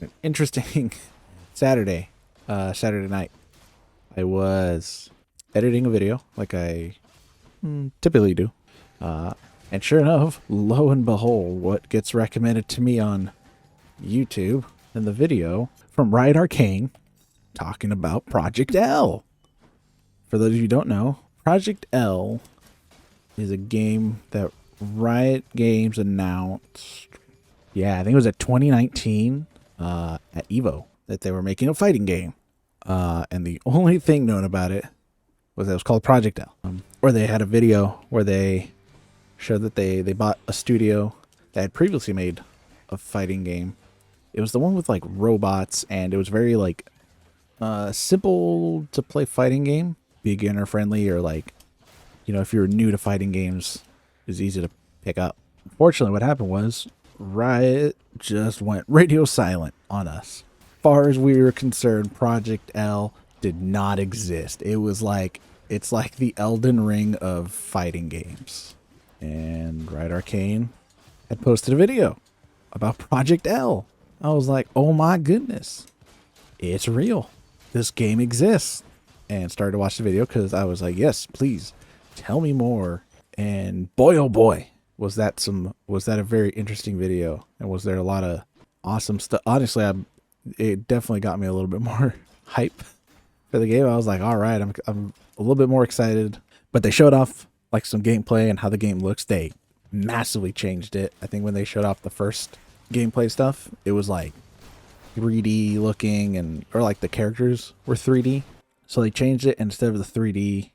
An interesting Saturday night. I was editing a video like I typically do. And sure enough, lo and behold, what gets recommended to me on YouTube in the video from Riot Arcane talking about Project L. For those of you who don't know, Project L is a game that Riot Games announced. Yeah, I think it was at 2019 at Evo that they were making a fighting game. And the only thing known about it was that it was called Project L. Or they had a video where they showed that they bought a studio that had previously made a fighting game. It was the one with like robots, and it was very like simple to play fighting game, beginner friendly, or like, you know, if you're new to fighting games, it's easy to pick up. Unfortunately, what happened was Riot just went radio silent on us. As far as we were concerned, Project L did not exist. It was like, it's like the Elden Ring of fighting games. And Riot Arcane had posted a video about Project L. I was like, oh my goodness, it's real. This game exists. And started to watch the video because I was like, yes, please tell me more. And boy, oh boy, was that a very interesting video. And was there a lot of awesome stuff. Honestly, it definitely got me a little bit more hype for the game. I was like, all right, I'm a little bit more excited. But they showed off like some gameplay and how the game looks. They massively changed it. I think when they showed off the first gameplay stuff, it was like 3D looking, and or like the characters were 3D. So they changed it, and instead of the 3D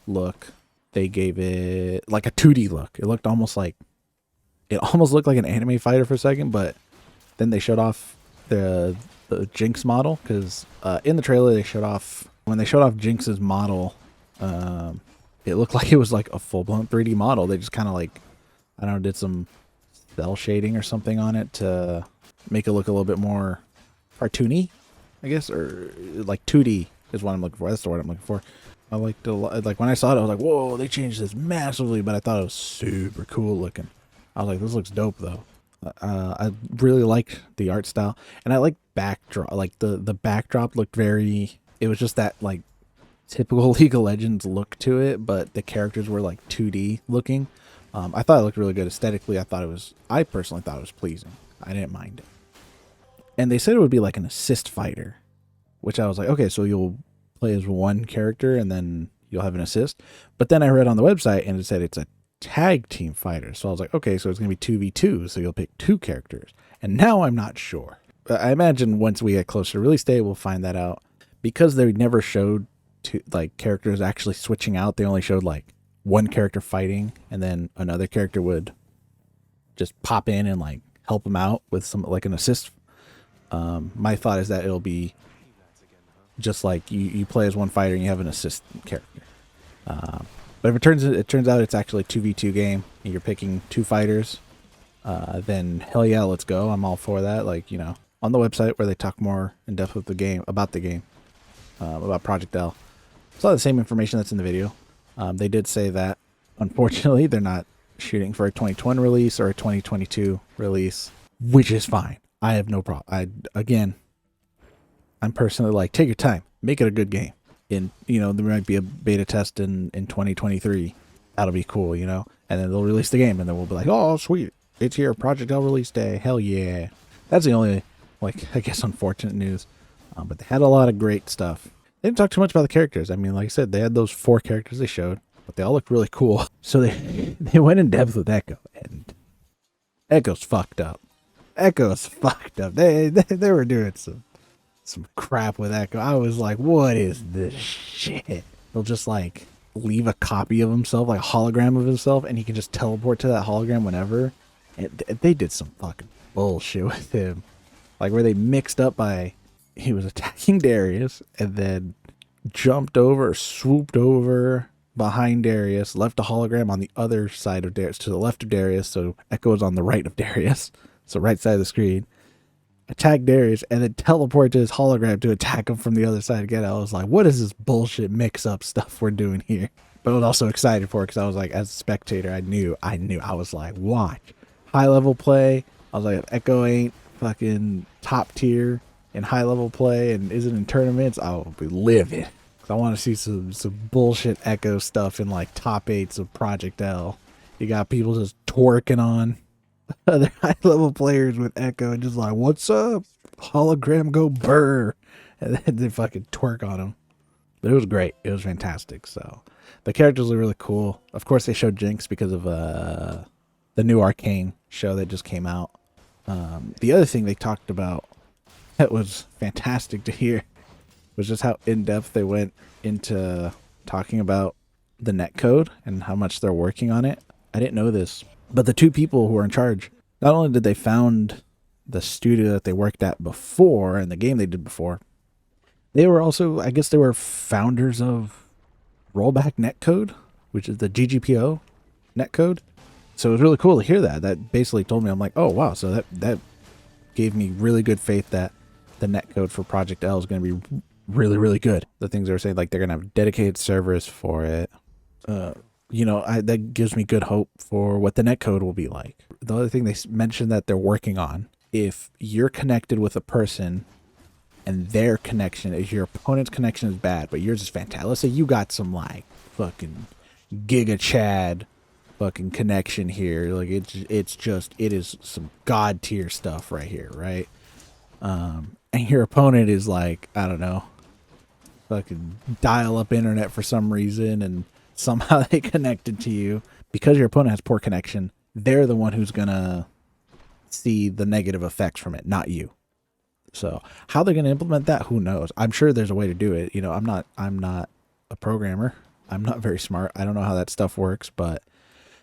look, they gave it like a 2D look. It almost looked like an anime fighter for a second, but then they showed off the Jinx model, because in the trailer when they showed off Jinx's model, it looked like it was like a full-blown 3D model. They just kind of like, I don't know, did some cell shading or something on it to make it look a little bit more cartoony, I guess, or like 2D is what I'm looking for. That's the word I'm looking for. I liked like when I saw it, I was like, whoa, they changed this massively, but I thought it was super cool looking. I was like, this looks dope though. I really liked the art style, and I like backdrop. Like the backdrop looked very. It was just that like typical League of Legends look to it, but the characters were like 2D looking. I thought it looked really good aesthetically. I personally thought it was pleasing. I didn't mind it. And they said it would be like an assist fighter, which I was like, okay, so you'll play as one character and then you'll have an assist. But then I read on the website and it said it's a tag team fighter. So I was like, okay, so it's going to be 2v2, so you'll pick two characters. And now I'm not sure. I imagine once we get closer to release day, we'll find that out. Because they never showed like characters actually switching out, they only showed like one character fighting, and then another character would just pop in and like help them out with some like an assist. My thought is that it'll be just like you play as one fighter and you have an assist character. But if it turns out it's actually a 2v2 game and you're picking two fighters, then hell yeah, let's go. I'm all for that. Like, you know, on the website where they talk more in depth with about Project L. It's all the same information that's in the video. They did say that unfortunately they're not shooting for a 2020 release or a 2022 release, which is fine. I have no problem. I'm personally like, take your time, make it a good game. In, you know, there might be a beta test in 2023. That'll be cool, you know, and then they'll release the game, and then we'll be like, oh sweet, it's here, Project L release day, hell yeah. That's the only, like, I guess unfortunate news. But they had a lot of great stuff. They didn't talk too much about the characters. I mean, like I said, they had those 4 characters they showed, but they all looked really cool. So they went in depth with Echo, and Echo's fucked up. Echo's fucked up. They were doing some crap with Echo. I was like, what is this shit? They'll just like leave a copy of himself, like a hologram of himself, and he can just teleport to that hologram whenever. And they did some fucking bullshit with him. Like where they mixed up he was attacking Darius and then jumped over, swooped over behind Darius, left a hologram on the other side of Darius, to the left of Darius, so Echo is on the right of Darius, so right side of the screen. Attack Darius and then teleport to his hologram to attack him from the other side again. I was like, what is this bullshit mix-up stuff we're doing here? But I was also excited for it because I was like, as a spectator, I knew. I was like, watch. High-level play. I was like, if Echo ain't fucking top tier in high level play and isn't in tournaments, I'll be livid. I want to see some bullshit Echo stuff in like top 8s of Project L. You got people just twerking on other high level players with Echo and just like, what's up? Hologram go burr. And then they fucking twerk on them. But it was great. It was fantastic. So the characters are really cool. Of course, they showed Jinx because of the new Arcane show that just came out. The other thing they talked about that was fantastic to hear was just how in-depth they went into talking about the netcode and how much they're working on it. I didn't know this, but the two people who are in charge, not only did they found the studio that they worked at before and the game they did before, they were also, I guess they were founders of Rollback Netcode, which is the GGPO netcode. So it was really cool to hear that. That basically told me, I'm like, oh, wow. So that gave me really good faith that the netcode for Project L is going to be really, really good. The things they were saying, like they're going to have dedicated servers for it. That gives me good hope for what the netcode will be like. The other thing they mentioned that they're working on, if you're connected with a person and their connection is, your opponent's connection is bad, but yours is fantastic. Let's say you got some like fucking Giga Chad fucking connection here. Like it is some god tier stuff right here, right? And your opponent is like, I don't know, fucking dial up internet for some reason, and somehow they connected to you. Because your opponent has poor connection, they're the one who's gonna see the negative effects from it, not you. So how they're gonna implement that, who knows? I'm sure there's a way to do it. You know, I'm not a programmer. I'm not very smart. I don't know how that stuff works, but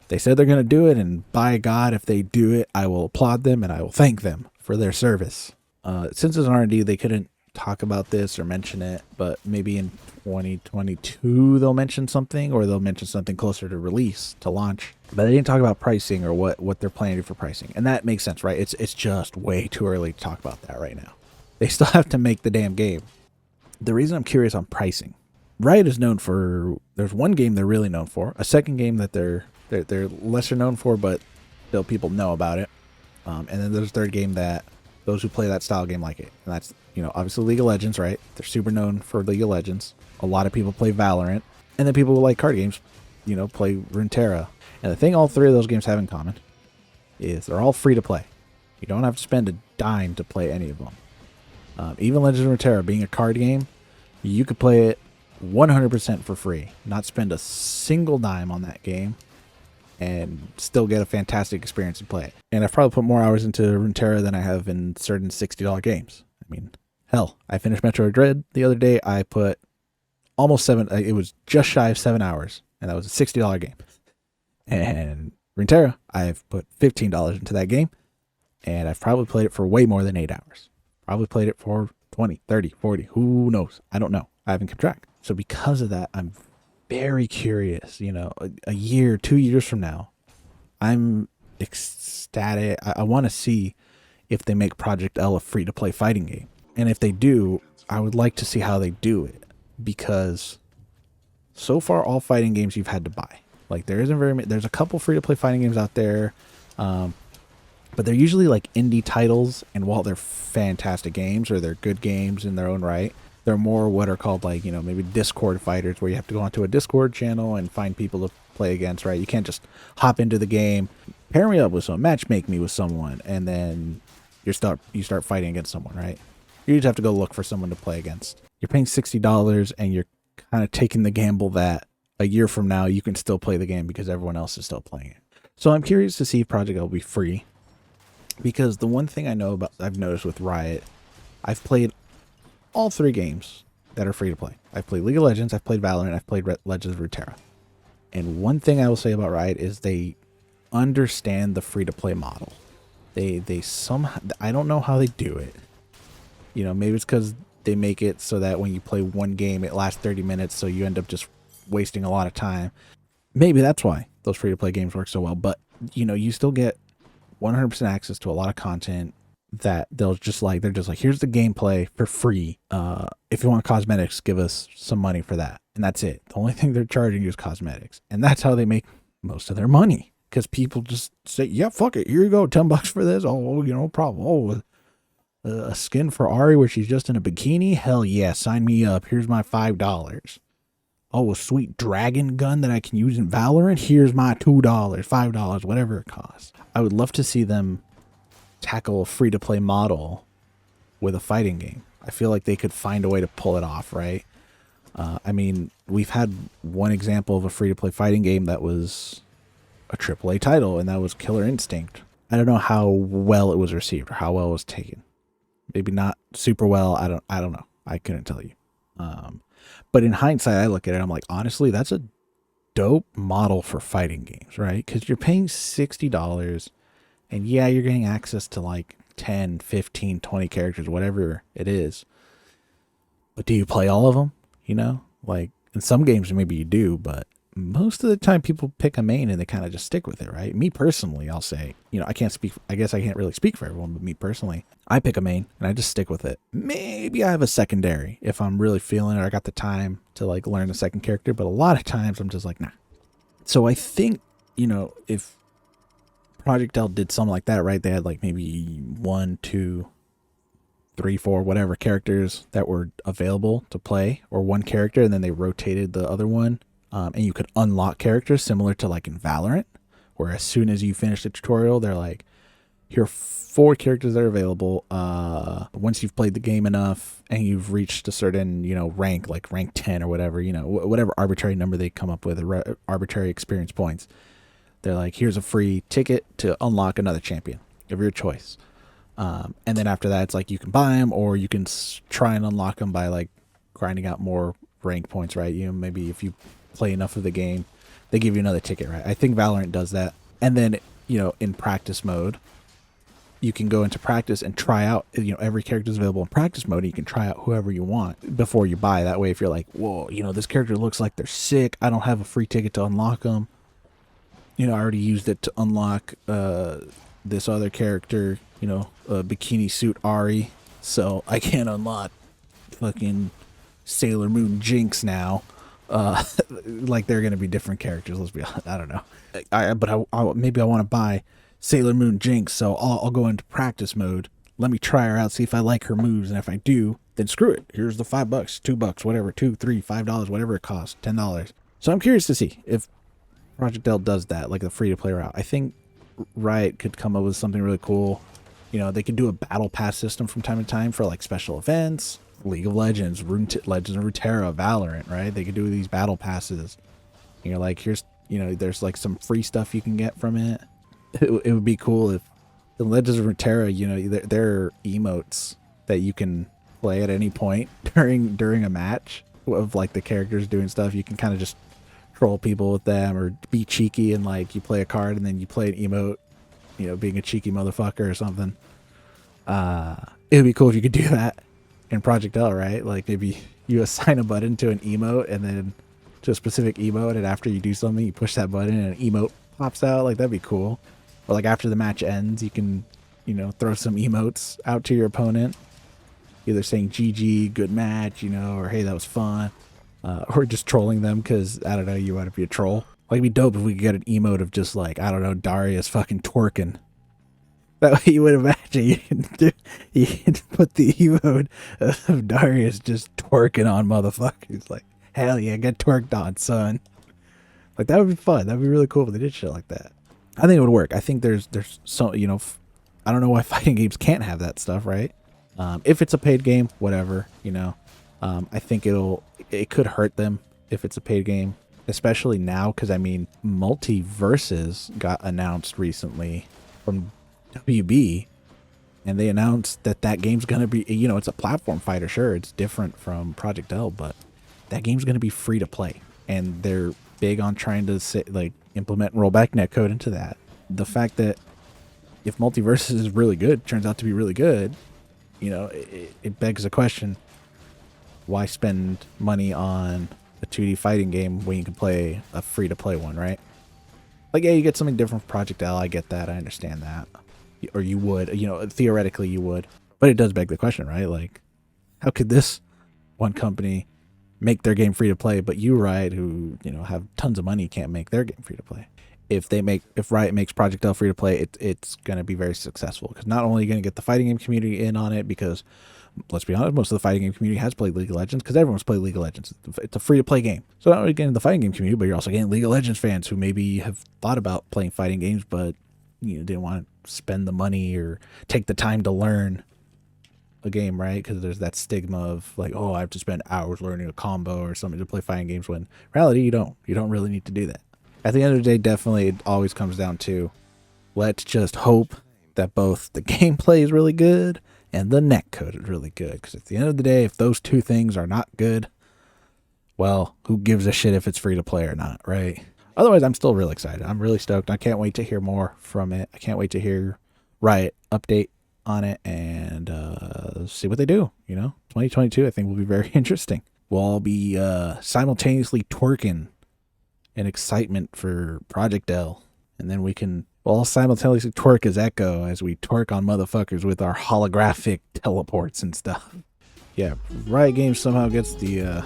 they said they're gonna do it, and by God, if they do it, I will applaud them and I will thank them for their service. Since it's an R&D, they couldn't talk about this or mention it, but maybe in 2022 they'll mention something, or they'll mention something closer to release, to launch. But they didn't talk about pricing or what they're planning to do for pricing, and that makes sense, right? It's just way too early to talk about that right now. They still have to make the damn game. The reason I'm curious on pricing, Riot is known for, there's one game they're really known for, a second game that they're lesser known for, but still people know about it, and then there's a third game that those who play that style game like it, and that's, obviously League of Legends, right? They're super known for League of Legends. A lot of people play Valorant, and then people who like card games, play Runeterra. And the thing all three of those games have in common is they're all free to play. You don't have to spend a dime to play any of them. Even Legends of Runeterra being a card game, you could play it 100% for free, not spend a single dime on that game, and still get a fantastic experience and play it. And I've probably put more hours into Runeterra than I have in certain $60 games. I mean, hell, I finished Metroid Dread the other day. I put almost it was just shy of 7 hours, and that was a $60 game. And Runeterra, I've put $15 into that game, and I've probably played it for way more than 8 hours. Probably played it for 20, 30, 40, who knows? I don't know. I haven't kept track. So because of that, I'm very curious, a year, 2 years from now, I'm ecstatic. I want to see if they make Project L a free-to-play fighting game. And if they do, I would like to see how they do it, because so far all fighting games you've had to buy. Like there's a couple free-to-play fighting games out there, but they're usually like indie titles, and while they're fantastic games, or they're good games in their own right, they're more what are called like, maybe Discord fighters, where you have to go onto a Discord channel and find people to play against, right? You can't just hop into the game, pair me up with someone, match make me with someone, and then you start fighting against someone, right? You just have to go look for someone to play against. You're paying $60, and you're kind of taking the gamble that a year from now you can still play the game because everyone else is still playing it. So I'm curious to see if Project L will be free, because the one thing I've noticed with Riot, I've played all three games that are free to play. I've played League of Legends, I've played Valorant, I've played Legends of Runeterra. And one thing I will say about Riot is they understand the free to play model. They somehow, I don't know how they do it. Maybe it's because they make it so that when you play one game, it lasts 30 minutes, so you end up just wasting a lot of time. Maybe that's why those free to play games work so well. But you still get 100% access to a lot of content that they're just like, here's the gameplay for free. If you want cosmetics, give us some money for that. And that's it. The only thing they're charging you is cosmetics. And that's how they make most of their money. Because people just say, yeah, fuck it. Here you go. $10 for this. Oh, no problem. Oh, A skin for Ari where she's just in a bikini? Hell yeah, sign me up. Here's my $5. Oh, a sweet dragon gun that I can use in Valorant? Here's my $2, $5, whatever it costs. I would love to see them tackle a free-to-play model with a fighting game. I feel like they could find a way to pull it off, right? I mean, we've had one example of a free-to-play fighting game that was a AAA title, and that was Killer Instinct. I don't know how well it was received or how well it was taken. Maybe not super well. I don't know. I couldn't tell you. But in hindsight, I look at it, I'm like, honestly, that's a dope model for fighting games, right? Because you're paying $60, and yeah, you're getting access to like 10, 15, 20 characters, whatever it is. But do you play all of them? You know, like in some games, maybe you do, but most of the time people pick a main and they kind of just stick with it, right? Me personally, I'll say, you know, I guess I can't really speak for everyone, but me personally, I pick a main and I just stick with it. Maybe I have a secondary if I'm really feeling it or I got the time to like learn a second character, but a lot of times I'm just like, nah. So I think, you know, if Project L did something like that, right? They had like maybe 1, 2, 3, 4, whatever characters that were available to play, or one character, and then they rotated the other one. And you could unlock characters similar to like in Valorant, where as soon as you finish the tutorial, they're like, here are 4 characters that are available. Once you've played the game enough and you've reached a certain, you know, rank, like rank 10 or whatever, you know, whatever arbitrary number they come up with, arbitrary experience points. They're like, here's a free ticket to unlock another champion of your choice. And then after that, it's like you can buy them or you can try and unlock them by like grinding out more rank points, right? You know, maybe if you play enough of the game, they give you another ticket, right? I think Valorant does that. And then, you know, in practice mode, you can go into practice and try out, you know, every character is available in practice mode. And you can try out whoever you want before you buy. That way, if you're like, whoa, you know, this character looks like they're sick, I don't have a free ticket to unlock them. You know, I already used it to unlock this other character, you know, bikini suit Ari, so I can't unlock fucking Sailor Moon Jinx now. Like they're gonna be different characters. Let's be honest. I don't know. Maybe I want to buy Sailor Moon Jinx, so I'll go into practice mode. Let me try her out, see if I like her moves, and if I do, then screw it. Here's the $5, $2, whatever, $2, $3, $5, whatever it costs, $10. So I'm curious to see if Project L does that, like the free-to-play route. I think Riot could come up with something really cool. You know, they could do a battle pass system from time to time for like special events, League of Legends, Legends of Runeterra, Valorant, right? They could do these battle passes. You know, like here's, you know, there's like some free stuff you can get from it. It would be cool if the Legends of Runeterra, you know, there are emotes that you can play at any point during a match of like the characters doing stuff. You can kind of just troll people with them or be cheeky and like you play a card and then you play an emote, you know, being a cheeky motherfucker or something. It would be cool if you could do that in Project L, right? Like maybe you assign a button to an emote and then to a specific emote, and after you do something, you push that button and an emote pops out. Like that'd be cool. Or like after the match ends, you can, you know, throw some emotes out to your opponent, either saying GG, good match, you know, or hey, that was fun. Or just trolling them because, I don't know, you want to be a troll. Like, it'd be dope if we could get an emote of just like, I don't know, Darius fucking twerking. That way you would imagine you can put the emote of Darius just twerking on motherfuckers. Like, hell yeah, get twerked on, son. Like, that would be fun. That would be really cool if they did shit like that. I think it would work. I think there's so, you know, I don't know why fighting games can't have that stuff, right? If it's a paid game, whatever, you know. I think it could hurt them if it's a paid game, especially now, because I mean, Multiverses got announced recently from WB, and they announced that game's gonna be, you know, it's a platform fighter. Sure, it's different from Project L, but that game's gonna be free to play, and they're big on trying to like implement rollback netcode into that. The fact that if Multiverses is really good, turns out to be really good, you know, it begs the question: why spend money on a 2D fighting game when you can play a free-to-play one, right? Like, yeah, you get something different from Project L. I get that. I understand that. Or you would. You know, theoretically you would. But it does beg the question, right? Like, how could this one company make their game free-to-play, but you, Riot, who, you know, have tons of money, can't make their game free-to-play? if Riot makes Project L free to play, it's going to be very successful, because not only are you going to get the fighting game community in on it, because let's be honest, most of the fighting game community has played League of Legends, because everyone's played League of Legends. It's a free to play game. So not only getting the fighting game community, but you're also getting League of Legends fans who maybe have thought about playing fighting games, but didn't want to spend the money or take the time to learn a game, right? Because there's that stigma of like, oh, I have to spend hours learning a combo or something to play fighting games, when in reality you don't really need to do that. At the end of the day, definitely it always comes down to, let's just hope that both the gameplay is really good and the netcode is really good, because at the end of the day, if those two things are not good, well, who gives a shit if it's free to play or not, right? Otherwise, I'm still really excited. I'm really stoked. I can't wait to hear more from it. I can't wait to hear Riot update on it and see what they do. 2022, I think, will be very interesting. We'll all be simultaneously twerking in excitement for Project L, and then we'll all simultaneously twerk as Echo as we twerk on motherfuckers with our holographic teleports and stuff. Yeah, Riot Games somehow gets the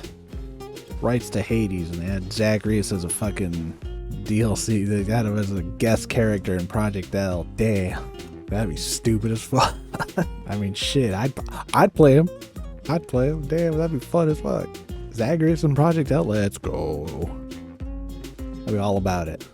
rights to Hades, and they had Zagreus as a fucking DLC. They got him as a guest character in Project L. Damn, that'd be stupid as fuck. I mean, shit, I'd play him. Damn, that'd be fun as fuck. Zagreus in Project L, let's go. I'd be all about it.